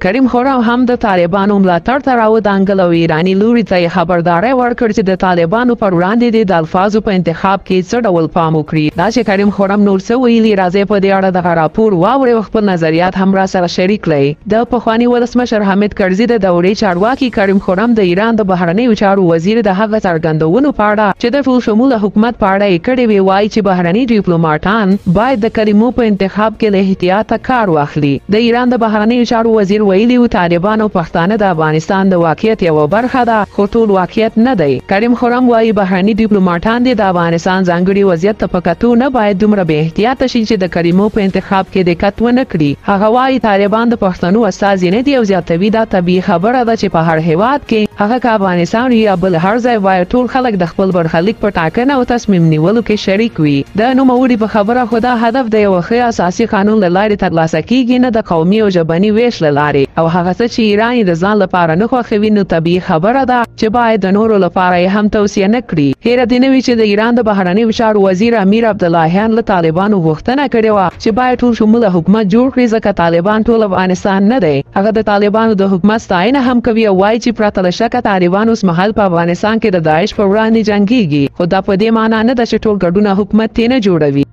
کریم خرم هم د طالبانو ملاتړ ته راودانګل او ایرانی لوري ته خبرداري ورکړه چې د طالبانو پر وړاندې د الفاظو په انتخاب کې څه ډول پام وکړي. دا چې کریم خرم نور څه ویلي راځي په دې اړه دغه راپور واورئ او خپل نظریات هم را سره شریک کړئ. د پخواني ولسمشر حامد کرزي د دورې چارواکي کریم خرم د ایران د بهرنیو چارو وزیر د هغه څرګندونو په اړه چې د ټول شموله حکومت په اړه یې کړې وی وایي چې بهرني ډیپلوماټان باید د کلمو په انتخاب کې له احتیاطه کار واخلي. د ایران د بهرنیو چارو وزیر ویلي و طالبان او پښتانه د افغانستان د واقعیت یوه برخه ده خو ټول واقعیت نه دی. کریم خرم وایي بهرني ډیپلوماټان د افغانستان ځانګړي وضعیت ته په کتو نه باید دومره بې احتیاطه شي چې د کلمو په انتخاب کې دقت ونه کړي. هغه وایي طالبان د پښتنو استازي نه دي او زیاتوي دا طبیعي خبره ده چې په هر هیواد کې هغه که افغانستان یا بل هر ځای وایي ټول خلک د خپل برخلیک په ټاکنه او تصمیم نیولو کې شریک وي. د نوموړي په خبره خو دا هدف د یو ښه اساسي قانون له لارې ترلاسه کیږي نه د قومي او ژبني ویش له لارې او هغه څه چې ایران یې د ځان لپاره نه خوښوي نو طبیعي خبره ده چې باید د نورو لپاره یې هم توصیه نه کړي. هیره دې نه وي چې د ایران د بهرنیو چارو وزیر امیر عبداللهیان له طالبانو غوښتنه کړې وه چې باید ټول شموله حکومت جوړ کړي ځکه طالبان ټول افغانستان نه دی. هغه د طالبانو د حکومت ستاینه هم کوي او وایي چې پرته له شکه طالبان اوس مهال په افغانستان کې د داعش پر وړاندې جنګیږي خو دا په دې معنی نه ده چې ټول ګډونه حکومت یې نه جوړوي.